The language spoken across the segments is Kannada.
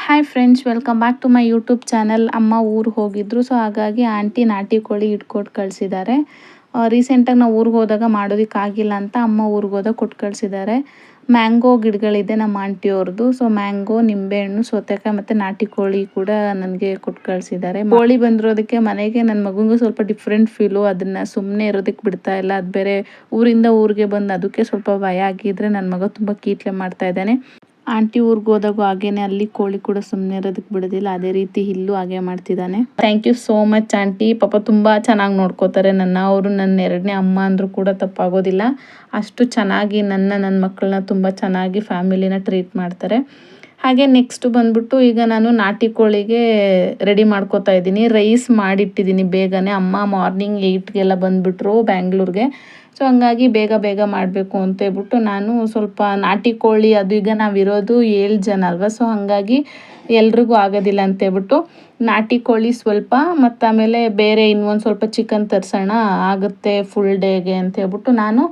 Hi friends, welcome back to my YouTube channel. ಅಮ್ಮ ಊರಿಗೆ ಹೋಗಿದ್ರು, ಸೊ ಹಾಗಾಗಿ ಆಂಟಿ ನಾಟಿ ಕೋಳಿ ಇಟ್ಕೊಟ್ಟು ಕಳಿಸಿದ್ದಾರೆ. ರೀಸೆಂಟಾಗಿ ನಾವು ಊರಿಗೆ ಹೋದಾಗ ಮಾಡೋದಕ್ಕಾಗಿಲ್ಲ ಅಂತ ಅಮ್ಮ ಊರಿಗೆ ಹೋದಾಗ ಕೊಟ್ಟು ಕಳಿಸಿದ್ದಾರೆ. ಮ್ಯಾಂಗೋ ಗಿಡಗಳಿದೆ ನಮ್ಮ ಆಂಟಿಯವ್ರದ್ದು. ಸೊ ಮ್ಯಾಂಗೋ, ನಿಂಬೆಹಣ್ಣು, ಸೌತೆಕಾಯಿ ಮತ್ತು ನಾಟಿ ಕೋಳಿ ಕೂಡ ನನಗೆ ಕೊಟ್ಟು ಕಳಿಸಿದ್ದಾರೆ. ಕೋಳಿ ಬಂದಿರೋದಕ್ಕೆ ಮನೆಗೆ ನನ್ನ ಮಗುಂಗೂ ಸ್ವಲ್ಪ ಡಿಫ್ರೆಂಟ್ ಫೀಲು. ಅದನ್ನು ಸುಮ್ಮನೆ ಇರೋದಕ್ಕೆ ಬಿಡ್ತಾ ಇಲ್ಲ. ಅದು ಬೇರೆ ಊರಿಂದ ಊರಿಗೆ ಬಂದು ಅದಕ್ಕೆ ಸ್ವಲ್ಪ ಭಯ ಆಗಿದ್ದರೆ ನನ್ನ ಮಗ ತುಂಬ ಕೀಟ್ಲೆ ಮಾಡ್ತಾ ಇದ್ದಾನೆ. ಆಂಟಿ ಊರಿಗೆ ಹೋದಾಗೂ ಹಾಗೇನೆ ಅಲ್ಲಿ ಕೋಳಿ ಕೂಡ ಸುಮ್ಮನೆ ಇರೋದಕ್ಕೆ ಬಿಡೋದಿಲ್ಲ. ಅದೇ ರೀತಿ ಇಲ್ಲೂ ಹಾಗೆ ಮಾಡ್ತಿದ್ದಾನೆ. Thank you so much aunty. ಪಾಪ ತುಂಬ ಚೆನ್ನಾಗಿ ನೋಡ್ಕೋತಾರೆ ನನ್ನ. ಅವರು ನನ್ನ ಎರಡನೇ ಅಮ್ಮ ಅಂದರೂ ಕೂಡ ತಪ್ಪಾಗೋದಿಲ್ಲ. ಅಷ್ಟು ಚೆನ್ನಾಗಿ ನನ್ನ ಮಕ್ಕಳನ್ನ ತುಂಬ ಚೆನ್ನಾಗಿ ಫ್ಯಾಮಿಲಿನ ಟ್ರೀಟ್ ಮಾಡ್ತಾರೆ. ಹಾಗೆ ನೆಕ್ಸ್ಟ್ ಬಂದ್ಬಿಟ್ಟು ಈಗ ನಾನು ನಾಟಿ ಕೋಳಿಗೆ ರೆಡಿ ಮಾಡ್ಕೋತಾ ಇದ್ದೀನಿ. ರೈಸ್ ಮಾಡಿಟ್ಟಿದ್ದೀನಿ ಬೇಗನೆ. ಅಮ್ಮ ಮಾರ್ನಿಂಗ್ 8ಗೆಲ್ಲ ಬಂದುಬಿಟ್ರು ಬ್ಯಾಂಗ್ಳೂರಿಗೆ. ಸೊ ಹಂಗಾಗಿ ಬೇಗ ಮಾಡಬೇಕು ಅಂತ ಹೇಳ್ಬಿಟ್ಟು ನಾನು ಸ್ವಲ್ಪ ನಾಟಿ ಕೋಳಿ, ಅದು ಈಗ ನಾವಿರೋದು 7 ಜನ ಅಲ್ವಾ. ಸೊ ಹಾಗಾಗಿ ಎಲ್ರಿಗೂ ಆಗೋದಿಲ್ಲ ಅಂತೇಳ್ಬಿಟ್ಟು ನಾಟಿ ಕೋಳಿ ಸ್ವಲ್ಪ ಮತ್ತು ಆಮೇಲೆ ಬೇರೆ ಇನ್ನೊಂದು ಸ್ವಲ್ಪ ಚಿಕನ್ ತರಿಸೋಣ ಆಗುತ್ತೆ ಫುಲ್ ಡೇಗೆ ಅಂತ ಹೇಳ್ಬಿಟ್ಟು ನಾನು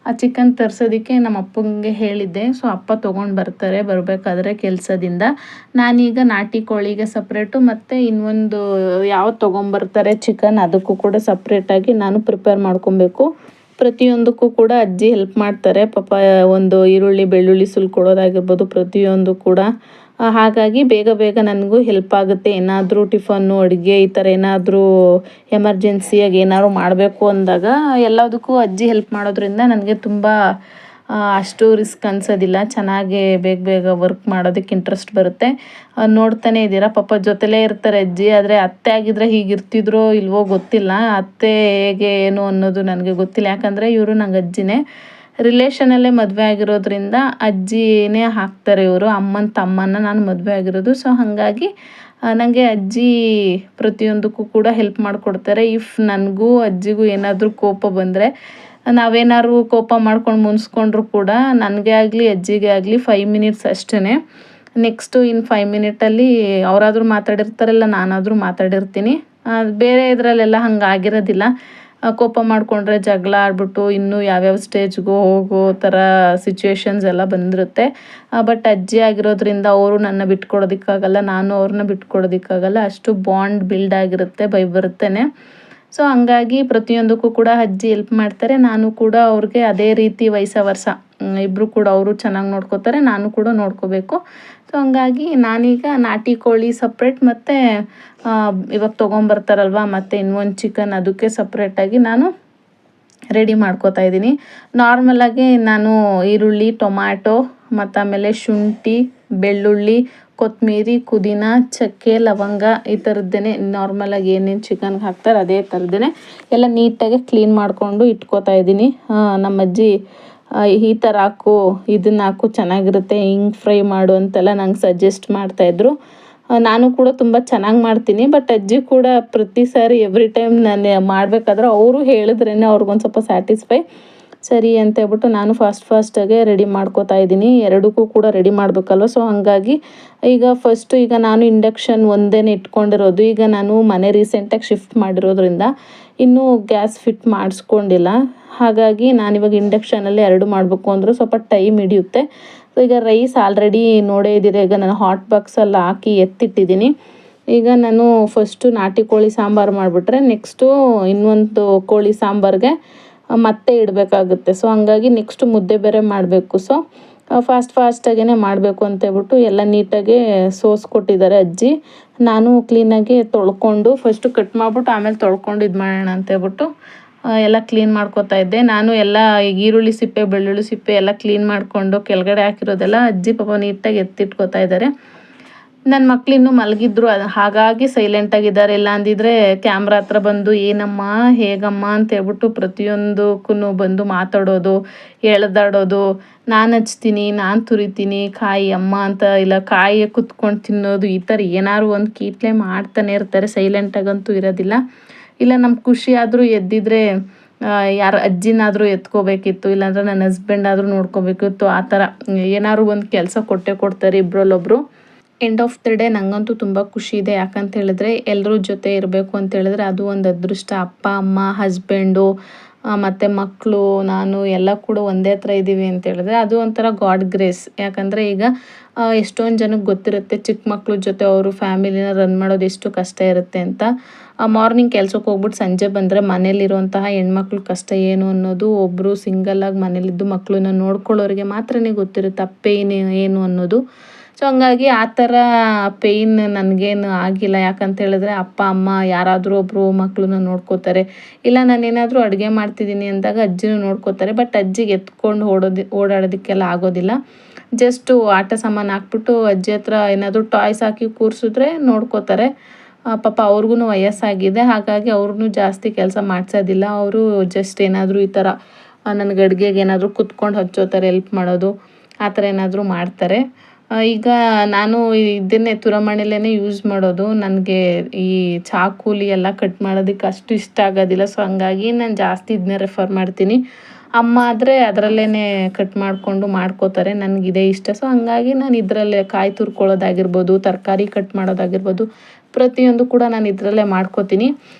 ಆ ಚಿಕನ್ ತರಿಸೋದಕ್ಕೆ ನಮ್ಮ ಅಪ್ಪಂಗೆ ಹೇಳಿದ್ದೆ. ಸೊ ಅಪ್ಪ ತೊಗೊಂಡು ಬರಬೇಕಾದ್ರೆ ಕೆಲಸದಿಂದ. ನಾನೀಗ ನಾಟಿ ಕೋಳಿಗೆ ಸಪ್ರೇಟು ಮತ್ತು ಇನ್ನೊಂದು ಯಾವ್ದು ತೊಗೊಂಬರ್ತಾರೆ ಚಿಕನ್, ಅದಕ್ಕೂ ಕೂಡ ಸಪ್ರೇಟಾಗಿ ನಾನು ಪ್ರಿಪೇರ್ ಮಾಡ್ಕೊಬೇಕು. ಪ್ರತಿಯೊಂದಕ್ಕೂ ಕೂಡ ಅಜ್ಜಿ ಹೆಲ್ಪ್ ಮಾಡ್ತಾರೆ. ಪಾಪ ಒಂದು ಈರುಳ್ಳಿ ಬೆಳ್ಳುಳ್ಳಿ ಸುಲ್ಕೊಡೋದಾಗಿರ್ಬೋದು, ಪ್ರತಿಯೊಂದು ಕೂಡ. ಹಾಗಾಗಿ ಬೇಗ ನನಗೂ ಹೆಲ್ಪ್ ಆಗುತ್ತೆ. ಏನಾದರೂ ಟಿಫನ್ನು, ಅಡುಗೆ ಈ ಥರ ಏನಾದರೂ ಎಮರ್ಜೆನ್ಸಿಯಾಗಿ ಏನಾದ್ರು ಮಾಡಬೇಕು ಅಂದಾಗ ಎಲ್ಲದಕ್ಕೂ ಅಜ್ಜಿ ಹೆಲ್ಪ್ ಮಾಡೋದ್ರಿಂದ ನನಗೆ ತುಂಬ ಅಷ್ಟು ರಿಸ್ಕ್ ಅನ್ಸೋದಿಲ್ಲ. ಚೆನ್ನಾಗಿ ಬೇಗ ವರ್ಕ್ ಮಾಡೋದಕ್ಕೆ ಇಂಟ್ರೆಸ್ಟ್ ಬರುತ್ತೆ. ನೋಡ್ತಾನೆ ಇದ್ದೀರಾ, ಪಾಪ ಜೊತೆಲೇ ಇರ್ತಾರೆ ಅಜ್ಜಿ. ಆದರೆ ಅತ್ತೆ ಆಗಿದ್ರೆ ಹೀಗಿರ್ತಿದ್ರೋ ಇಲ್ವೋ ಗೊತ್ತಿಲ್ಲ. ಅತ್ತೆ ಹೇಗೆ ಏನು ಅನ್ನೋದು ನನಗೆ ಗೊತ್ತಿಲ್ಲ. ಯಾಕಂದರೆ ಇವರು ನಂಗೆ ಅಜ್ಜಿನೇ. ರಿಲೇಷನಲ್ಲೇ ಮದುವೆ ಆಗಿರೋದ್ರಿಂದ ಅಜ್ಜಿನೇ ಹಾಕ್ತಾರೆ ಇವರು. ಅಮ್ಮನ ತಮ್ಮನ ನಾನು ಮದುವೆ ಆಗಿರೋದು. ಸೊ ಹಾಗಾಗಿ ನನಗೆ ಅಜ್ಜಿ ಪ್ರತಿಯೊಂದಕ್ಕೂ ಕೂಡ ಹೆಲ್ಪ್ ಮಾಡಿಕೊಡ್ತಾರೆ. ಇಫ್ ನನಗೂ ಅಜ್ಜಿಗೂ ಏನಾದರೂ ಕೋಪ ಬಂದರೆ, ನಾವೇನಾದ್ರು ಕೋಪ ಮಾಡ್ಕೊಂಡು ಮುನ್ಸ್ಕೊಂಡ್ರು ಕೂಡ ನನಗೆ ಆಗಲಿ ಅಜ್ಜಿಗೆ ಆಗಲಿ 5 ಮಿನಿಟ್ಸ್ ಅಷ್ಟೇ. ನೆಕ್ಸ್ಟು ಇನ್ನು 5 ಮಿನಿಟಲ್ಲಿ ಅವರಾದರೂ ಮಾತಾಡಿರ್ತಾರಲ್ಲ, ನಾನಾದರೂ ಮಾತಾಡಿರ್ತೀನಿ. ಬೇರೆ ಇದರಲ್ಲೆಲ್ಲ ಹಂಗೆ ಆಗಿರೋದಿಲ್ಲ. ಕೋಪ ಮಾಡಿಕೊಂಡ್ರೆ ಜಗಳ ಆಡ್ಬಿಟ್ಟು ಇನ್ನೂ ಯಾವ್ಯಾವ ಸ್ಟೇಜ್ಗೂ ಹೋಗೋ ಥರ ಸಿಚುವೇಶನ್ಸ್ ಎಲ್ಲ ಬಂದಿರುತ್ತೆ. ಬಟ್ ಅಜ್ಜಿ ಆಗಿರೋದ್ರಿಂದ ಅವರು ನನ್ನ ಬಿಟ್ಕೊಡೋದಕ್ಕಾಗಲ್ಲ, ನಾನು ಅವ್ರನ್ನ ಬಿಟ್ಕೊಡೋದಕ್ಕಾಗಲ್ಲ. ಅಷ್ಟು ಬಾಂಡ್ ಬಿಲ್ಡ್ ಆಗಿರುತ್ತೆ ಬರುತ್ತೇನೆ. ಸೊ ಹಂಗಾಗಿ ಪ್ರತಿಯೊಂದಕ್ಕೂ ಕೂಡ ಅಜ್ಜಿ ಹೆಲ್ಪ್ ಮಾಡ್ತಾರೆ. ನಾನು ಕೂಡ ಅವ್ರಿಗೆ ಅದೇ ರೀತಿ ವರ್ಷ ಇಬ್ಬರು ಕೂಡ ಅವರು ಚೆನ್ನಾಗಿ ನೋಡ್ಕೋತಾರೆ, ನಾನು ಕೂಡ ನೋಡ್ಕೋಬೇಕು. ಸೊ ಹಂಗಾಗಿ ನಾನೀಗ ನಾಟಿ ಕೋಳಿ ಸಪ್ರೇಟ್ ಮತ್ತು ಇವಾಗ ತೊಗೊಂಬರ್ತಾರಲ್ವ ಮತ್ತು ಇನ್ನೊಂದು ಚಿಕನ್, ಅದಕ್ಕೆ ಸಪ್ರೇಟಾಗಿ ನಾನು ರೆಡಿ ಮಾಡ್ಕೋತಾ ಇದ್ದೀನಿ. ನಾರ್ಮಲಾಗಿ ನಾನು ಈರುಳ್ಳಿ, ಟೊಮ್ಯಾಟೊ ಮತ್ತು ಆಮೇಲೆ ಶುಂಠಿ, ಬೆಳ್ಳುಳ್ಳಿ, ಕೊತ್ತಂಬರಿ, ಪುದೀನ, ಚಕ್ಕೆ, ಲವಂಗ ಈ ಥರದ್ದೇ ನಾರ್ಮಲಾಗಿ ಏನೇನು ಚಿಕನ್ಗೆ ಹಾಕ್ತಾರೆ ಅದೇ ಥರದ್ದೇ ಎಲ್ಲ ನೀಟಾಗಿ ಕ್ಲೀನ್ ಮಾಡಿಕೊಂಡು ಇಟ್ಕೋತಾ ಇದ್ದೀನಿ. ನಮ್ಮ ಅಜ್ಜಿ ಈ ಥರ ಹಾಕು, ಇದನ್ನು ಹಾಕು ಚೆನ್ನಾಗಿರುತ್ತೆ, ಹಿಂಗೆ ಫ್ರೈ ಮಾಡು ಅಂತೆಲ್ಲ ನಂಗೆ ಸಜೆಸ್ಟ್ ಮಾಡ್ತಾಯಿದ್ರು. ನಾನು ಕೂಡ ತುಂಬ ಚೆನ್ನಾಗಿ ಮಾಡ್ತೀನಿ. ಬಟ್ ಅಜ್ಜಿ ಕೂಡ ಪ್ರತಿ ಸಾರಿ ಎವ್ರಿ ಟೈಮ್ ನಾನು ಮಾಡಬೇಕಾದ್ರೆ ಅವರು ಹೇಳಿದ್ರೇ ಅವ್ರಿಗೊಂದು ಸ್ವಲ್ಪ ಸ್ಯಾಟಿಸ್ಫೈ ಸರಿ ಅಂತ ಹೇಳ್ಬಿಟ್ಟು ನಾನು ಫಾಸ್ಟಾಗೆ ರೆಡಿ ಮಾಡ್ಕೋತಾ ಇದ್ದೀನಿ. ಎರಡಕ್ಕೂ ಕೂಡ ರೆಡಿ ಮಾಡಬೇಕಲ್ವ. ಸೊ ಹಾಗಾಗಿ ಈಗ ನಾನು ಇಂಡಕ್ಷನ್ ಒಂದೇ ಇಟ್ಕೊಂಡಿರೋದು. ಈಗ ನಾನು ಮನೆ ರೀಸೆಂಟಾಗಿ ಶಿಫ್ಟ್ ಮಾಡಿರೋದ್ರಿಂದ ಇನ್ನೂ ಗ್ಯಾಸ್ ಫಿಟ್ ಮಾಡಿಸ್ಕೊಂಡಿಲ್ಲ. ಹಾಗಾಗಿ ನಾನಿವಾಗ ಇಂಡಕ್ಷನಲ್ಲಿ 2 ಮಾಡಬೇಕು ಅಂದರೂ ಸ್ವಲ್ಪ ಟೈಮ್ ಹಿಡಿಯುತ್ತೆ. ಸೊ ಈಗ ರೈಸ್ ಆಲ್ರೆಡಿ ನೋಡೇ ಇದ್ದೀರ. ಈಗ ನಾನು ಹಾಟ್ ಬಾಕ್ಸಲ್ಲಿ ಹಾಕಿ ಎತ್ತಿಟ್ಟಿದ್ದೀನಿ. ಈಗ ನಾನು ಫಸ್ಟು ನಾಟಿ ಕೋಳಿ ಸಾಂಬಾರು ಮಾಡಿಬಿಟ್ರೆ ನೆಕ್ಸ್ಟು ಇನ್ನೊಂದು ಕೋಳಿ ಸಾಂಬಾರಿಗೆ ಮತ್ತೆ ಇಡಬೇಕಾಗುತ್ತೆ. ಸೊ ಹಂಗಾಗಿ ನೆಕ್ಸ್ಟು ಮುದ್ದೆ ಬೇರೆ ಮಾಡಬೇಕು. ಸೊ ಫಾಸ್ಟಾಗೇ ಮಾಡಬೇಕು ಅಂತೇಳ್ಬಿಟ್ಟು ಎಲ್ಲ ನೀಟಾಗಿ ಸೋಸ್ಕೊಟ್ಟಿದ್ದಾರೆ ಅಜ್ಜಿ. ನಾನು ಕ್ಲೀನಾಗಿ ತೊಳ್ಕೊಂಡು ಫಸ್ಟು ಕಟ್ ಮಾಡಿಬಿಟ್ಟು ಆಮೇಲೆ ತೊಳ್ಕೊಂಡು ಇದು ಮಾಡೋಣ ಅಂತೇಳ್ಬಿಟ್ಟು ಎಲ್ಲ ಕ್ಲೀನ್ ಮಾಡ್ಕೊತಾ ಇದ್ದೆ. ನಾನು ಎಲ್ಲ ಈರುಳ್ಳಿ ಸಿಪ್ಪೆ, ಬೆಳ್ಳುಳ್ಳಿ ಸಿಪ್ಪೆ ಎಲ್ಲ ಕ್ಲೀನ್ ಮಾಡಿಕೊಂಡು ಕೆಳಗಡೆ ಹಾಕಿರೋದೆಲ್ಲ ಅಜ್ಜಿ ಪಾಪ ನೀಟಾಗಿ ಎತ್ತಿಟ್ಕೋತಾ ಇದ್ದಾರೆ. ನನ್ನ ಮಕ್ಕಳಿನ್ನೂ ಮಲಗಿದ್ರು, ಹಾಗಾಗಿ ಸೈಲೆಂಟಾಗಿದ್ದಾರೆ. ಇಲ್ಲ ಅಂದಿದ್ರೆ ಕ್ಯಾಮ್ರಾ ಹತ್ರ ಬಂದು ಏನಮ್ಮ ಹೇಗಮ್ಮ ಅಂತೇಳ್ಬಿಟ್ಟು ಪ್ರತಿಯೊಂದಕ್ಕೂ ಬಂದು ಮಾತಾಡೋದು, ಎಳೆದಾಡೋದು, ನಾನು ಹಚ್ತೀನಿ, ನಾನು ತುರಿತೀನಿ ಕಾಯಿ ಅಮ್ಮ ಅಂತ, ಇಲ್ಲ ಕಾಯಿಯೇ ಕುತ್ಕೊಂಡು ತಿನ್ನೋದು, ಈ ಥರ ಏನಾದ್ರು ಒಂದು ಕೀಟ್ಲೆ ಮಾಡ್ತಾನೆ ಇರ್ತಾರೆ. ಸೈಲೆಂಟಾಗಂತೂ ಇರೋದಿಲ್ಲ. ಇಲ್ಲ ನಮ್ಗೆ ಖುಷಿ ಆದರೂ ಎದ್ದಿದ್ರೆ ಯಾರು ಅಜ್ಜಿನಾದರೂ ಎತ್ಕೋಬೇಕಿತ್ತು, ಇಲ್ಲಾಂದ್ರೆ ನನ್ನ ಹಸ್ಬೆಂಡ್ ಆದರೂ ನೋಡ್ಕೋಬೇಕಿತ್ತು. ಆ ಥರ ಏನಾದ್ರು ಒಂದು ಕೆಲಸ ಕೊಡ್ತಾರೆ ಇಬ್ಬರಲ್ಲೊಬ್ರು. ಎಂಡ್ ಆಫ್ ದ ಡೇ ನನಗಂತೂ ತುಂಬ ಖುಷಿ ಇದೆ. ಯಾಕಂತ ಹೇಳಿದ್ರೆ ಎಲ್ಲರೂ ಜೊತೆ ಇರಬೇಕು ಅಂತ ಹೇಳಿದ್ರೆ ಅದು ಒಂದು ಅದೃಷ್ಟ. ಅಪ್ಪ ಅಮ್ಮ, ಹಸ್ಬೆಂಡು, ಮತ್ತು ಮಕ್ಕಳು ನಾನು ಎಲ್ಲ ಕೂಡ ಒಂದೇ ಥರ ಇದ್ದೀವಿ ಅಂತ ಹೇಳಿದ್ರೆ ಅದು ಒಂಥರ ಗಾಡ್ ಗ್ರೇಸ್. ಯಾಕಂದರೆ ಈಗ ಎಷ್ಟೊಂದು ಜನಕ್ಕೆ ಗೊತ್ತಿರುತ್ತೆ ಚಿಕ್ಕ ಮಕ್ಳ ಜೊತೆ ಅವರು ಫ್ಯಾಮಿಲಿನ ರನ್ ಮಾಡೋದು ಎಷ್ಟು ಕಷ್ಟ ಇರುತ್ತೆ ಅಂತ. ಮಾರ್ನಿಂಗ್ ಕೆಲ್ಸಕ್ಕೆ ಹೋಗ್ಬಿಟ್ಟು ಸಂಜೆ ಬಂದರೆ ಮನೇಲಿರುವಂತಹ ಹೆಣ್ಮಕ್ಳ ಕಷ್ಟ ಏನು ಅನ್ನೋದು ಒಬ್ಬರು ಸಿಂಗಲ್ಲಾಗಿ ಮನೇಲಿದ್ದು ಮಕ್ಕಳನ್ನ ನೋಡ್ಕೊಳ್ಳೋರಿಗೆ ಮಾತ್ರನೇ ಗೊತ್ತಿರುತ್ತೆ ಆ ಪೇಯ್ನ್ ಏನು ಅನ್ನೋದು. ಸೊ ಹಂಗಾಗಿ ಆ ಥರ ಪೇಯ್ನ್ ನನಗೇನು ಆಗಿಲ್ಲ. ಯಾಕಂತ ಹೇಳಿದ್ರೆ ಅಪ್ಪ ಅಮ್ಮ ಯಾರಾದರೂ ಒಬ್ಬರು ಮಕ್ಕಳನ್ನ ನೋಡ್ಕೋತಾರೆ. ಇಲ್ಲ ನಾನೇನಾದರೂ ಅಡುಗೆ ಮಾಡ್ತಿದ್ದೀನಿ ಅಂದಾಗ ಅಜ್ಜಿನೂ ನೋಡ್ಕೋತಾರೆ. ಬಟ್ ಅಜ್ಜಿಗೆ ಎತ್ಕೊಂಡು ಓಡಾಡೋದಕ್ಕೆಲ್ಲ ಆಗೋದಿಲ್ಲ. ಜಸ್ಟು ಆಟ ಸಾಮಾನು ಹಾಕ್ಬಿಟ್ಟು ಅಜ್ಜಿ ಹತ್ರ ಏನಾದರೂ ಟಾಯ್ಸ್ ಹಾಕಿ ಕೂರಿಸಿದ್ರೆ ನೋಡ್ಕೋತಾರೆ. ಪಾಪ ಅವ್ರಿಗೂ ವಯಸ್ಸಾಗಿದೆ. ಹಾಗಾಗಿ ಅವ್ರನ್ನೂ ಜಾಸ್ತಿ ಕೆಲಸ ಮಾಡಿಸೋದಿಲ್ಲ. ಅವರು ಜಸ್ಟ್ ಏನಾದರೂ ಈ ಥರ ನನಗೆ ಅಡುಗೆಗೆ ಏನಾದರೂ ಕುತ್ಕೊಂಡು ಹಚ್ಚೋ ಥರ ಹೆಲ್ಪ್ ಮಾಡೋದು ಆ ಥರ ಏನಾದರೂ ಮಾಡ್ತಾರೆ. ಈಗ ನಾನು ಇದನ್ನೇ ತುರಮಣೆಲೇ ಯೂಸ್ ಮಾಡೋದು. ನನಗೆ ಈ ಚಾಕುಲಿ ಎಲ್ಲ ಕಟ್ ಮಾಡೋದಕ್ಕೆ ಅಷ್ಟು ಇಷ್ಟ ಆಗೋದಿಲ್ಲ. ಸೊ ಹಂಗಾಗಿ ನಾನು ಜಾಸ್ತಿ ಇದನ್ನೇ ರೆಫರ್ ಮಾಡ್ತೀನಿ. ಅಮ್ಮ ಆದರೆ ಅದರಲ್ಲೇ ಕಟ್ ಮಾಡಿಕೊಂಡು ಮಾಡ್ಕೋತಾರೆ. ನನಗಿದೇ ಇಷ್ಟ. ಸೊ ಹಂಗಾಗಿ ನಾನು ಇದರಲ್ಲೇ ಕಾಯಿ ತುರ್ಕೊಳ್ಳೋದಾಗಿರ್ಬೋದು, ತರಕಾರಿ ಕಟ್ ಮಾಡೋದಾಗಿರ್ಬೋದು, ಪ್ರತಿಯೊಂದು ಕೂಡ ನಾನು ಇದರಲ್ಲೇ ಮಾಡ್ಕೋತೀನಿ.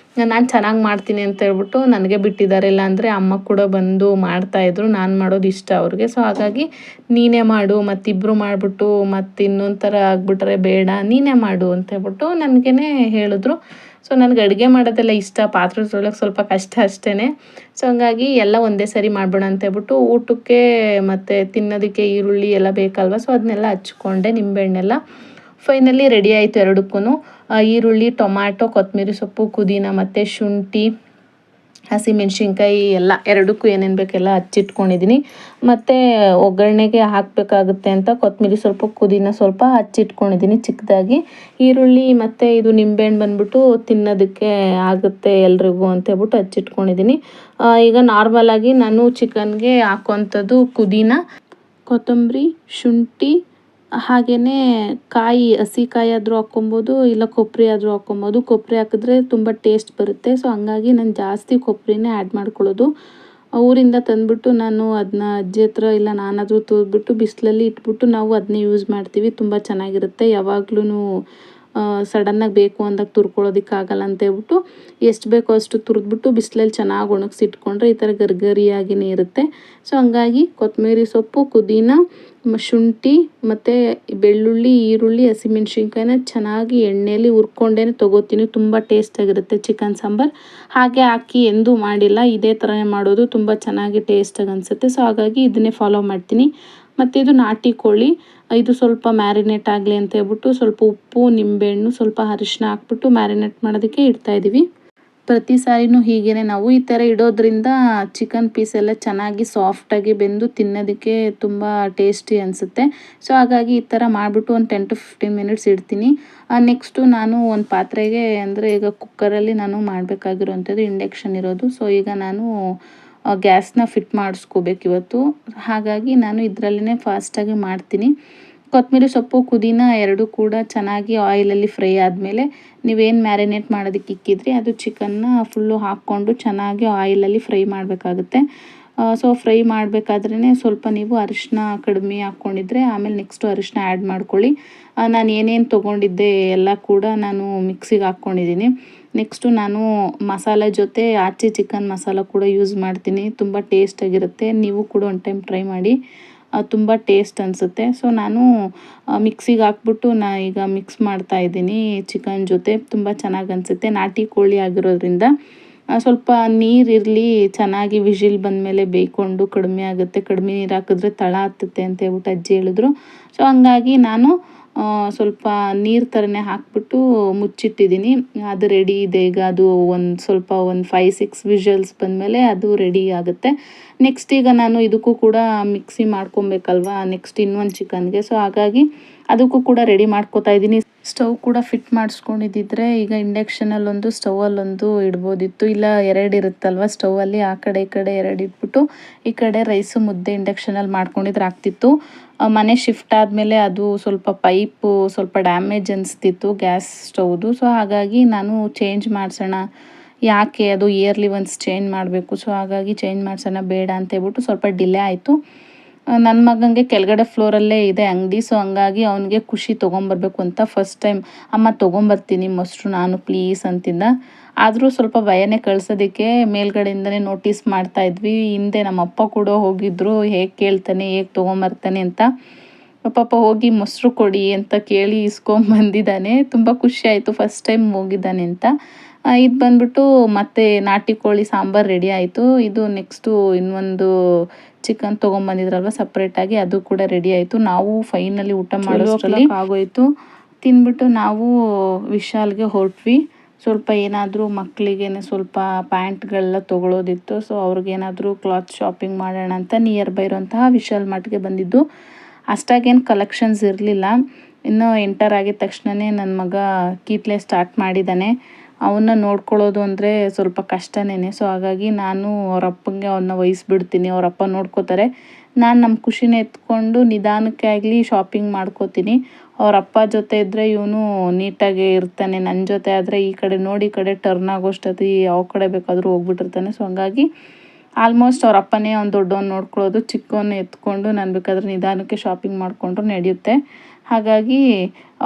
ನಾನು ಚೆನ್ನಾಗಿ ಮಾಡ್ತೀನಿ ಅಂತ ಹೇಳ್ಬಿಟ್ಟು ನನಗೆ ಬಿಟ್ಟಿದ್ದಾರೆ. ಇಲ್ಲಾಂದರೆ ಅಮ್ಮ ಕೂಡ ಬಂದು ಮಾಡ್ತಾಯಿದ್ರು. ನಾನು ಮಾಡೋದು ಇಷ್ಟ ಅವ್ರಿಗೆ. ಸೊ ಹಾಗಾಗಿ ನೀನೇ ಮಾಡು, ಮತ್ತಿಬ್ಬರು ಮಾಡಿಬಿಟ್ಟು ಮತ್ತು ಇನ್ನೊಂದು ಥರ ಆಗಿಬಿಟ್ರೆ ಬೇಡ, ನೀನೇ ಮಾಡು ಅಂತ ಹೇಳ್ಬಿಟ್ಟು ನನಗೇ ಹೇಳಿದ್ರು. ಸೊ ನನಗೆ ಅಡುಗೆ ಮಾಡೋದೆಲ್ಲ ಇಷ್ಟ, ಪಾತ್ರೆ ತೊಳೆಯೋಕೆ ಸ್ವಲ್ಪ ಕಷ್ಟ ಅಷ್ಟೇ. ಸೊ ಹಂಗಾಗಿ ಎಲ್ಲ ಒಂದೇ ಸರಿ ಮಾಡ್ಬೇಡ ಅಂತ ಹೇಳ್ಬಿಟ್ಟು ಊಟಕ್ಕೆ ಮತ್ತು ತಿನ್ನೋದಕ್ಕೆ ಈರುಳ್ಳಿ ಎಲ್ಲ ಬೇಕಲ್ವ. ಸೊ ಅದನ್ನೆಲ್ಲ ಹಚ್ಕೊಂಡೆ, ನಿಂಬೆಹಣ್ಣೆಲ್ಲ ಫೈನಲಿ ರೆಡಿ ಆಯಿತು ಎರಡಕ್ಕೂ. ಈರುಳ್ಳಿ, ಟೊಮ್ಯಾಟೊ, ಕೊತ್ತಂಬರಿ ಸೊಪ್ಪು, ಪುದೀನ ಮತ್ತು ಶುಂಠಿ, ಹಸಿಮೆಣ್ಸಿನ್ಕಾಯಿ ಎಲ್ಲ ಎರಡಕ್ಕೂ ಏನೇನು ಬೇಕೆಲ್ಲ ಹಚ್ಚಿಟ್ಕೊಂಡಿದ್ದೀನಿ. ಮತ್ತು ಒಗ್ಗರಣೆಗೆ ಹಾಕಬೇಕಾಗುತ್ತೆ ಅಂತ ಕೊತ್ತಂಬರಿ ಸ್ವಲ್ಪ, ಪುದೀನ ಸ್ವಲ್ಪ ಹಚ್ಚಿಟ್ಕೊಂಡಿದ್ದೀನಿ ಚಿಕ್ಕದಾಗಿ. ಈರುಳ್ಳಿ ಮತ್ತು ಇದು ನಿಂಬೆಹಣ್ಣು ಬಂದ್ಬಿಟ್ಟು ತಿನ್ನೋದಕ್ಕೆ ಆಗುತ್ತೆ ಎಲ್ರಿಗೂ ಅಂತ ಹೇಳ್ಬಿಟ್ಟು ಹಚ್ಚಿಟ್ಕೊಂಡಿದ್ದೀನಿ. ಈಗ ನಾರ್ಮಲಾಗಿ ನಾನು ಚಿಕನ್ಗೆ ಹಾಕೋವಂಥದ್ದು ಪುದೀನ, ಕೊತ್ತಂಬರಿ, ಶುಂಠಿ, ಹಾಗೆಯೇ ಕಾಯಿ, ಹಸಿ ಕಾಯಿ ಆದರೂ ಹಾಕ್ಕೊಬೋದು, ಇಲ್ಲ ಕೊಬ್ಬರಿ ಆದರೂ ಹಾಕ್ಕೊಬೋದು. ಕೊಬ್ಬರಿ ಹಾಕಿದ್ರೆ ತುಂಬ ಟೇಸ್ಟ್ ಬರುತ್ತೆ. ಸೊ ಹಂಗಾಗಿ ನಾನು ಜಾಸ್ತಿ ಕೊಬ್ಬರಿನೇ ಆ್ಯಡ್ ಮಾಡ್ಕೊಳ್ಳೋದು. ಊರಿಂದ ತಂದುಬಿಟ್ಟು ನಾನು ಅದನ್ನ ಅಜ್ಜಿ ಹತ್ರ ಇಲ್ಲ ನಾನಾದರೂ ತುರಿದ್ಬಿಟ್ಟು ಬಿಸಿಲಲ್ಲಿ ಇಟ್ಬಿಟ್ಟು ನಾವು ಅದನ್ನೇ ಯೂಸ್ ಮಾಡ್ತೀವಿ. ತುಂಬ ಚೆನ್ನಾಗಿರುತ್ತೆ. ಯಾವಾಗ್ಲೂ ಸಡನ್ನಾಗಿ ಬೇಕು ಅಂದಾಗ ತುರ್ಕೊಳ್ಳೋದಕ್ಕಾಗಲ್ಲ ಅಂತ ಹೇಳ್ಬಿಟ್ಟು ಎಷ್ಟು ಬೇಕೋ ಅಷ್ಟು ತುರಿದ್ಬಿಟ್ಟು ಬಿಸಿಲಲ್ಲಿ ಚೆನ್ನಾಗಿ ಒಣಗಿಸಿಟ್ಕೊಂಡ್ರೆ ಈ ಥರ ಗರಿಗರಿಯಾಗಿಯೇ ಇರುತ್ತೆ. ಸೊ ಹಂಗಾಗಿ ಕೊತ್ತಂಬರಿ ಸೊಪ್ಪು, ಪುದೀನ, ಶುಂಠಿ ಮತ್ತು ಬೆಳ್ಳುಳ್ಳಿ, ಈರುಳ್ಳಿ, ಹಸಿಮೆಣ್ಸಿನ್ಕಾಯಿನ ಚೆನ್ನಾಗಿ ಎಣ್ಣೆಯಲ್ಲಿ ಹುರ್ಕೊಂಡೇ ತೊಗೋತೀನಿ. ತುಂಬ ಟೇಸ್ಟಾಗಿರುತ್ತೆ ಚಿಕನ್ ಸಾಂಬಾರು. ಹಾಗೆ ಹಾಕಿ ಎಂದೂ ಮಾಡಿಲ್ಲ, ಇದೇ ಥರನೇ ಮಾಡೋದು. ತುಂಬ ಚೆನ್ನಾಗಿ ಟೇಸ್ಟಾಗಿ ಅನಿಸುತ್ತೆ. ಸೊ ಹಾಗಾಗಿ ಇದನ್ನೇ ಫಾಲೋ ಮಾಡ್ತೀನಿ. ಮತ್ತು ಇದು ನಾಟಿ ಕೋಳಿ, ಇದು ಸ್ವಲ್ಪ ಮ್ಯಾರಿನೇಟ್ ಆಗಲಿ ಅಂತ ಹೇಳ್ಬಿಟ್ಟು ಸ್ವಲ್ಪ ಉಪ್ಪು, ನಿಂಬೆಹಣ್ಣು, ಸ್ವಲ್ಪ ಅರಿಶಿನ ಹಾಕ್ಬಿಟ್ಟು ಮ್ಯಾರಿನೇಟ್ ಮಾಡೋದಕ್ಕೆ ಇಡ್ತಾಯಿದ್ದೀವಿ. ಪ್ರತಿ ಸಾರಿನೂ ಹೀಗೇ ನಾವು ಈ ಥರ ಇಡೋದ್ರಿಂದ ಚಿಕನ್ ಪೀಸ್ ಎಲ್ಲ ಚೆನ್ನಾಗಿ ಸಾಫ್ಟಾಗಿ ಬೆಂದು ತಿನ್ನೋದಕ್ಕೆ ತುಂಬ ಟೇಸ್ಟಿ ಅನಿಸುತ್ತೆ. ಸೊ ಹಾಗಾಗಿ ಈ ಥರ ಮಾಡಿಬಿಟ್ಟು ಒಂದು 10 to 15 ಮಿನಿಟ್ಸ್ ಇಡ್ತೀನಿ. ನೆಕ್ಸ್ಟು ನಾನು ಒಂದು ಪಾತ್ರೆಗೆ, ಅಂದರೆ ಈಗ ಕುಕ್ಕರಲ್ಲಿ ನಾನು ಮಾಡಬೇಕಾಗಿರೋವಂಥದ್ದು ಇಂಡಕ್ಷನ್ ಇರೋದು. ಸೊ ಈಗ ನಾನು ಗ್ಯಾಸ್ನ ಫಿಟ್ ಮಾಡಿಸ್ಕೋಬೇಕು ಇವತ್ತು. ಹಾಗಾಗಿ ನಾನು ಇದರಲ್ಲೇ ಫಾಸ್ಟಾಗಿ ಮಾಡ್ತೀನಿ. ಕೊತ್ತಂಬರಿ ಸೊಪ್ಪು, ಪುದೀನ ಎರಡೂ ಕೂಡ ಚೆನ್ನಾಗಿ ಆಯಿಲಲ್ಲಿ ಫ್ರೈ ಆದಮೇಲೆ ನೀವೇನು ಮ್ಯಾರಿನೇಟ್ ಮಾಡೋದಕ್ಕೆ ಇಕ್ಕಿದ್ರಿ ಅದು ಚಿಕನ್ನ ಫುಲ್ಲು ಹಾಕ್ಕೊಂಡು ಚೆನ್ನಾಗಿ ಆಯಿಲಲ್ಲಿ ಫ್ರೈ ಮಾಡಬೇಕಾಗುತ್ತೆ. ಸೊ ಫ್ರೈ ಮಾಡಬೇಕಾದ್ರೇ ಸ್ವಲ್ಪ ನೀವು ಅರಿಶಿನ ಕಡಿಮೆ ಹಾಕ್ಕೊಂಡಿದ್ರೆ ಆಮೇಲೆ ನೆಕ್ಸ್ಟು ಅರಿಶಿನ ಆ್ಯಡ್ ಮಾಡ್ಕೊಳ್ಳಿ. ನಾನು ಏನೇನು ತೊಗೊಂಡಿದ್ದೆ ಎಲ್ಲ ಕೂಡ ನಾನು ಮಿಕ್ಸಿಗೆ ಹಾಕ್ಕೊಂಡಿದ್ದೀನಿ. ನೆಕ್ಸ್ಟು ನಾನು ಮಸಾಲೆ ಜೊತೆ ಆಚೆ ಚಿಕನ್ ಮಸಾಲ ಕೂಡ ಯೂಸ್ ಮಾಡ್ತೀನಿ. ತುಂಬ ಟೇಸ್ಟಾಗಿರುತ್ತೆ. ನೀವು ಕೂಡ ಒಂದು ಟೈಮ್ ಟ್ರೈ ಮಾಡಿ, ತುಂಬ ಟೇಸ್ಟ್ ಅನಿಸುತ್ತೆ. ಸೊ ನಾನು ಮಿಕ್ಸಿಗೆ ಹಾಕ್ಬಿಟ್ಟು ಈಗ ಮಿಕ್ಸ್ ಮಾಡ್ತಾಯಿದ್ದೀನಿ ಚಿಕನ್ ಜೊತೆ. ತುಂಬ ಚೆನ್ನಾಗಿ ಅನಿಸುತ್ತೆ. ನಾಟಿ ಕೋಳಿ ಆಗಿರೋದ್ರಿಂದ ಸ್ವಲ್ಪ ನೀರಿರಲಿ, ಚೆನ್ನಾಗಿ ವಿಷಿಲ್ ಬಂದಮೇಲೆ ಬೇಯ್ಕೊಂಡು ಕಡಿಮೆ ಆಗುತ್ತೆ. ಕಡಿಮೆ ನೀರು ಹಾಕಿದ್ರೆ ತಳ ಹತ್ತುತ್ತೆ ಅಂತ ಹೇಳ್ಬಿಟ್ಟು ಅಜ್ಜಿ ಹೇಳಿದ್ರು. ಸೊ ಹಂಗಾಗಿ ನಾನು ಸ್ವಲ್ಪ ನೀರು ಥರನೇ ಹಾಕ್ಬಿಟ್ಟು ಮುಚ್ಚಿಟ್ಟಿದ್ದೀನಿ. ಅದು ರೆಡಿ ಇದೆ ಈಗ. ಅದು ಸ್ವಲ್ಪ 5-6 ವಿಷಲ್ಸ್ ಬಂದಮೇಲೆ ಅದು ರೆಡಿ ಆಗುತ್ತೆ. ನೆಕ್ಸ್ಟ್ ಈಗ ನಾನು ಇದಕ್ಕೂ ಕೂಡ ಮಿಕ್ಸಿ ಮಾಡ್ಕೊಬೇಕಲ್ವ ನೆಕ್ಸ್ಟ್ ಇನ್ನೊಂದು ಚಿಕನ್ಗೆ. ಸೊ ಹಾಗಾಗಿ ಅದಕ್ಕೂ ಕೂಡ ರೆಡಿ ಮಾಡ್ಕೋತಾ ಇದ್ದೀನಿ. ಸ್ಟವ್ ಕೂಡ ಫಿಟ್ ಮಾಡಿಸ್ಕೊಂಡಿದ್ದಿದ್ರೆ ಈಗ ಇಂಡಕ್ಷನಲ್ಲೊಂದು, ಸ್ಟವಲ್ಲೊಂದು ಇಡ್ಬೋದಿತ್ತು. ಇಲ್ಲ 2 ಇರುತ್ತಲ್ವ ಸ್ಟವಲ್ಲಿ, ಆ ಕಡೆ ಈ ಕಡೆ 2 ಇಟ್ಬಿಟ್ಟು ಈ ಕಡೆ ರೈಸು ಮುದ್ದೆ ಇಂಡಕ್ಷನಲ್ಲಿ ಮಾಡ್ಕೊಂಡಿದ್ರೆ ಆಗ್ತಿತ್ತು. ಮನೆ ಶಿಫ್ಟ್ ಆದಮೇಲೆ ಅದು ಸ್ವಲ್ಪ ಪೈಪು ಸ್ವಲ್ಪ ಡ್ಯಾಮೇಜ್ ಅನಿಸ್ತಿತ್ತು ಗ್ಯಾಸ್ ಸ್ಟವ್ದು. ಸೊ ಹಾಗಾಗಿ ನಾನು ಚೇಂಜ್ ಮಾಡಿಸೋಣ, ಯಾಕೆ ಅದು ಇಯರ್ಲಿ ಒನ್ಸ್ ಚೇಂಜ್ ಮಾಡಬೇಕು. ಸೊ ಹಾಗಾಗಿ ಚೇಂಜ್ ಮಾಡಿಸೋಣ ಬೇಡ ಅಂತ ಹೇಳ್ಬಿಟ್ಟು ಸ್ವಲ್ಪ ಡಿಲೇ ಆಯಿತು. ನನ್ನ ಮಗನಿಗೆ ಕೆಳಗಡೆ ಫ್ಲೋರಲ್ಲೇ ಇದೆ ಅಂಗಡಿ. ಸೊ ಹಂಗಾಗಿ ಅವನಿಗೆ ಖುಷಿ ತೊಗೊಂಬರ್ಬೇಕು ಅಂತ ಫಸ್ಟ್ ಟೈಮ್ ಅಮ್ಮ ತೊಗೊಂಬರ್ತೀನಿ ಮೊಸರು ನಾನು ಪ್ಲೀಸ್ ಅಂತಿದ್ದ. ಆದರೂ ಸ್ವಲ್ಪ ಭಯನೇ ಕಳ್ಸೋದಕ್ಕೆ ಮೇಲ್ಗಡೆಯಿಂದನೇ ನೋಟಿಸ್ ಮಾಡ್ತಾ ಇದ್ವಿ. ಹಿಂದೆ ನಮ್ಮ ಅಪ್ಪ ಕೂಡ ಹೋಗಿದ್ರು, ಹೇಗೆ ಕೇಳ್ತಾನೆ ಹೇಗೆ ತೊಗೊಂಬರ್ತಾನೆ ಅಂತ. ಪಾಪ ಹೋಗಿ ಮೊಸರು ಕೊಡಿ ಅಂತ ಕೇಳಿ ಇಸ್ಕೊಂಬಂದಿದ್ದಾನೆ. ತುಂಬ ಖುಷಿ ಆಯಿತು ಫಸ್ಟ್ ಟೈಮ್ ಹೋಗಿದ್ದಾನೆ ಅಂತ. ಇದು ಬಂದ್ಬಿಟ್ಟು ಮತ್ತೆ ನಾಟಿ ಕೋಳಿ ಸಾಂಬಾರು ರೆಡಿ ಆಯಿತು. ಇದು ನೆಕ್ಸ್ಟು ಇನ್ನೊಂದು ಚಿಕನ್ ತೊಗೊಂಬಂದಿದ್ರಲ್ವ ಸಪ್ರೇಟಾಗಿ, ಅದು ಕೂಡ ರೆಡಿ ಆಯಿತು. ನಾವು ಫೈನಲಿ ಊಟ ಮಾಡೋಷ್ಟರಲ್ಲಿ ಆಗೋಯಿತು. ತಿಂದ್ಬಿಟ್ಟು ನಾವು ವಿಶಾಲ್ಗೆ ಹೊರಟ್ವಿ. ಸ್ವಲ್ಪ ಏನಾದರೂ ಮಕ್ಕಳಿಗೇನೆ ಸ್ವಲ್ಪ ಪ್ಯಾಂಟ್ಗಳೆಲ್ಲ ತೊಗೊಳೋದಿತ್ತು. ಸೊ ಅವ್ರಿಗೇನಾದರೂ ಕ್ಲಾತ್ ಶಾಪಿಂಗ್ ಮಾಡೋಣ ಅಂತ ನಿಯರ್ ಬೈ ಇರುವಂತಹ ವಿಶಾಲ್ ಮಾರ್ಟ್ಗೆ ಬಂದಿದ್ದು. ಅಷ್ಟಾಗೇನು ಕಲೆಕ್ಷನ್ಸ್ ಇರಲಿಲ್ಲ. ಇನ್ನೂ ಎಂಟರ್ ಆಗಿದ ತಕ್ಷಣವೇ ನನ್ನ ಮಗ ಕೀಟ್ಲೆ ಸ್ಟಾರ್ಟ್ ಮಾಡಿದ್ದಾನೆ. ಅವನ್ನ ನೋಡ್ಕೊಳ್ಳೋದು ಅಂದರೆ ಸ್ವಲ್ಪ ಕಷ್ಟನೇ. ಸೊ ಹಾಗಾಗಿ ನಾನು ಅವ್ರ ಅಪ್ಪಂಗೆ ಅವನ್ನ ವಹಿಸ್ಬಿಡ್ತೀನಿ, ಅವ್ರ ಅಪ್ಪ ನೋಡ್ಕೋತಾರೆ. ನಾನು ನಮ್ಮ ಖುಷಿನ ಎತ್ಕೊಂಡು ನಿಧಾನಕ್ಕೆ ಆಗಲಿ ಶಾಪಿಂಗ್ ಮಾಡ್ಕೋತೀನಿ. ಅವ್ರ ಅಪ್ಪ ಜೊತೆ ಇದ್ದರೆ ಇವನು ನೀಟಾಗಿ ಇರ್ತಾನೆ. ನನ್ನ ಜೊತೆ ಆದರೆ ಈ ಕಡೆ ನೋಡಿ ಈ ಕಡೆ ಟರ್ನ್ ಆಗೋಷ್ಟೊತ್ತಿ ಯಾವ ಕಡೆ ಬೇಕಾದರೂ ಹೋಗ್ಬಿಟ್ಟಿರ್ತಾನೆ. ಸೊ ಹಂಗಾಗಿ ಆಲ್ಮೋಸ್ಟ್ ಅವ್ರ ಅಪ್ಪನೇ ಅವ್ನು ದೊಡ್ಡವನು ನೋಡ್ಕೊಳ್ಳೋದು, ಚಿಕ್ಕವನ್ನ ಎತ್ಕೊಂಡು ನಾನು ಬೇಕಾದ್ರೆ ನಿಧಾನಕ್ಕೆ ಶಾಪಿಂಗ್ ಮಾಡಿಕೊಂಡ್ರು ನಡೆಯುತ್ತೆ. ಹಾಗಾಗಿ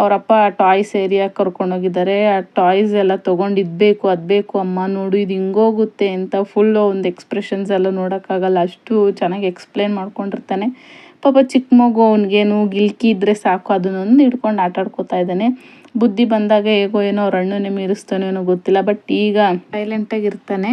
ಅವರಪ್ಪ ಟಾಯ್ಸ್ ಏರಿಯಾಗೆ ಕರ್ಕೊಂಡೋಗಿದ್ದಾರೆ. ಆ ಟಾಯ್ಸ್ ಎಲ್ಲ ತೊಗೊಂಡು ಇದು ಬೇಕು ಅದು ಬೇಕು ಅಮ್ಮ ನೋಡು ಇದು ಹಿಂಗೋಗುತ್ತೆ ಅಂತ ಫುಲ್ಲು ಒಂದು ಎಕ್ಸ್ಪ್ರೆಷನ್ಸ್ ಎಲ್ಲ ನೋಡೋಕ್ಕಾಗಲ್ಲ, ಅಷ್ಟು ಚೆನ್ನಾಗಿ ಎಕ್ಸ್ಪ್ಲೇನ್ ಮಾಡ್ಕೊಂಡಿರ್ತಾನೆ. ಪಾಪ ಚಿಕ್ಕ ಮಗು, ಅವ್ನಿಗೇನು ಗಿಲ್ಕಿ ಇದ್ದರೆ ಸಾಕು ಅದನ್ನೊಂದು ಹಿಡ್ಕೊಂಡು ಆಟಾಡ್ಕೋತಾ ಇದ್ದಾನೆ. ಬುದ್ಧಿ ಬಂದಾಗ ಹೇಗೋ ಏನೋ ಅವ್ರ ಅಣ್ಣನೇ ಮೀರಿಸ್ತಾನೋ ಏನೋ ಗೊತ್ತಿಲ್ಲ, ಬಟ್ ಈಗ ಸೈಲೆಂಟಾಗಿ ಇರ್ತಾನೆ.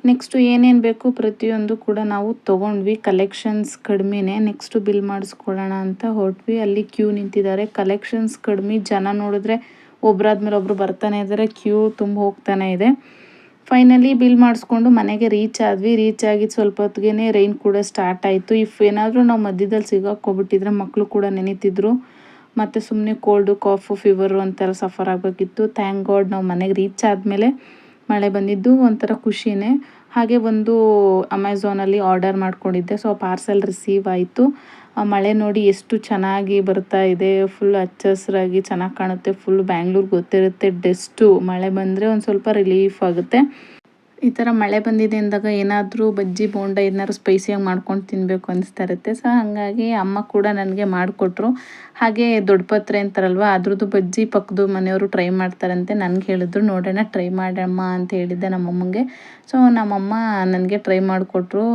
ನೆಕ್ಸ್ಟು ಏನೇನು ಬೇಕು ಪ್ರತಿಯೊಂದು ಕೂಡ ನಾವು ತೊಗೊಂಡ್ವಿ. ಕಲೆಕ್ಷನ್ಸ್ ಕಡಿಮೆನೇ. ನೆಕ್ಸ್ಟು ಬಿಲ್ ಮಾಡಿಸ್ಕೊಳ್ಳೋಣ ಅಂತ ಹೊರಟ್ವಿ. ಅಲ್ಲಿ ಕ್ಯೂ ನಿಂತಿದ್ದಾರೆ. ಕಲೆಕ್ಷನ್ಸ್ ಕಡಿಮೆ, ಜನ ನೋಡಿದ್ರೆ ಒಬ್ಬರಾದ್ಮೇಲೆ ಒಬ್ಬರು ಬರ್ತಾನೆ ಇದ್ದಾರೆ. ಕ್ಯೂ ತುಂಬ ಹೋಗ್ತಾನೆ ಇದೆ. ಫೈನಲಿ ಬಿಲ್ ಮಾಡಿಸ್ಕೊಂಡು ಮನೆಗೆ ರೀಚ್ ಆದ್ವಿ. ರೀಚ್ ಆಗಿದ್ದು ಸ್ವಲ್ಪ ಹೊತ್ತಿಗೆ ರೈನ್ ಕೂಡ ಸ್ಟಾರ್ಟ್ ಆಯಿತು. ಇಫ್ ಏನಾದರೂ ನಾವು ಮಧ್ಯದಲ್ಲಿ ಸಿಗಾಕ್ಕೋಗ್ಬಿಟ್ಟಿದ್ರೆ ಮಕ್ಕಳು ಕೂಡ ನೆನೀತಿದ್ರು. ಮತ್ತು ಸುಮ್ಮನೆ ಕೋಲ್ಡು ಕಾಫು ಫೀವರು ಅಂತೆಲ್ಲ ಸಫರ್ ಆಗಬೇಕಿತ್ತು. ಥ್ಯಾಂಕ್ ಗಾಡ್ ನಾವು ಮನೆಗೆ ರೀಚ್ ಆದಮೇಲೆ ಮಳೆ ಬಂದಿದ್ದು ಒಂಥರ ಖುಷಿನೇ. ಹಾಗೆ ಒಂದು ಅಮೆಝಾನಲ್ಲಿ ಆರ್ಡರ್ ಮಾಡ್ಕೊಂಡಿದ್ದೆ. ಸೊ ಪಾರ್ಸೆಲ್ ರಿಸೀವ್ ಆಯಿತು. ಮಳೆ ನೋಡಿ ಎಷ್ಟು ಚೆನ್ನಾಗಿ ಬರ್ತಾ ಇದೆ. ಫುಲ್ ಹಚ್ಚ ಹಸಿರಾಗಿ ಚೆನ್ನಾಗಿ ಕಾಣುತ್ತೆ. ಫುಲ್ ಬ್ಯಾಂಗ್ಳೂರು ಗೊತ್ತಿರುತ್ತೆ, ಡಸ್ಟು. ಮಳೆ ಬಂದರೆ ಒಂದು ಸ್ವಲ್ಪ ರಿಲೀಫ್ ಆಗುತ್ತೆ. ಈ ಥರ ಮಳೆ ಬಂದಿದೆ ಅಂದಾಗ ಏನಾದರೂ ಬಜ್ಜಿ ಬೋಂಡ ಏನಾದ್ರು ಸ್ಪೈಸಿಯಾಗಿ ಮಾಡ್ಕೊಂಡು ತಿನ್ನಬೇಕು ಅನಿಸ್ತಾ ಇರುತ್ತೆ. ಸೊ ಹಾಗಾಗಿ ಅಮ್ಮ ಕೂಡ ನನಗೆ ಮಾಡಿಕೊಟ್ರು. ಹಾಗೆ ದೊಡ್ಡ ಪತ್ರೆ ಅಂತಾರಲ್ವ, ಅದ್ರದ್ದು ಬಜ್ಜಿ ಪಕ್ಕದ ಮನೆಯವರು ಟ್ರೈ ಮಾಡ್ತಾರಂತೆ. ನನಗೆ ಹೇಳಿದ್ರು ನೋಡೋಣ ಟ್ರೈ ಮಾಡಮ್ಮ ಅಂತ ಹೇಳಿದ್ದೆ ನಮ್ಮಮ್ಮಂಗೆ. ಸೊ ನಮ್ಮಮ್ಮ ನನಗೆ ಟ್ರೈ ಮಾಡಿಕೊಟ್ರು.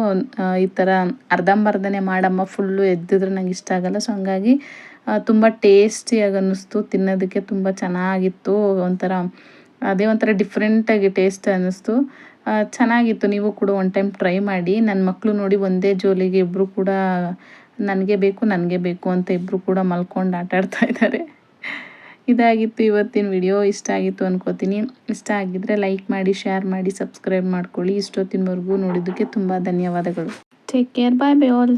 ಈ ಥರ ಅರ್ಧಂಬರ್ಧನೇ ಮಾಡಮ್ಮ, ಫುಲ್ಲು ಎದ್ದಿದ್ರೆ ನಂಗೆ ಇಷ್ಟ ಆಗಲ್ಲ. ಸೊ ಹಂಗಾಗಿ ತುಂಬ ಟೇಸ್ಟಿಯಾಗಿ ಅನ್ನಿಸ್ತು. ತಿನ್ನೋದಕ್ಕೆ ತುಂಬ ಚೆನ್ನಾಗಿತ್ತು. ಅದೇ ಒಂಥರ ಡಿಫ್ರೆಂಟಾಗಿ ಟೇಸ್ಟ್ ಅನ್ನಿಸ್ತು. ಚೆನ್ನಾಗಿತ್ತು. ನೀವು ಕೂಡ ಒನ್ ಟೈಮ್ ಟ್ರೈ ಮಾಡಿ. ನನ್ನ ಮಕ್ಕಳು ನೋಡಿ ಒಂದೇ ಜೋಲಿಗೆ ಇಬ್ಬರು ಕೂಡ ನನಗೆ ಬೇಕು ನನಗೆ ಬೇಕು ಅಂತ ಇಬ್ಬರು ಕೂಡ ಮಲ್ಕೊಂಡು ಆಟಾಡ್ತಾ ಇದ್ದಾರೆ. ಇದಾಗಿತ್ತು ಇವತ್ತಿನ ವಿಡಿಯೋ. ಇಷ್ಟ ಆಗಿತ್ತು ಅನ್ಕೋತೀನಿ. ಇಷ್ಟ ಆಗಿದ್ದರೆ ಲೈಕ್ ಮಾಡಿ, ಶೇರ್ ಮಾಡಿ, ಸಬ್ಸ್ಕ್ರೈಬ್ ಮಾಡ್ಕೊಳ್ಳಿ. ಇಷ್ಟೊತ್ತಿನವರೆಗೂ ನೋಡಿದ್ದಕ್ಕೆ ತುಂಬ ಧನ್ಯವಾದಗಳು. Take care, bye bye all.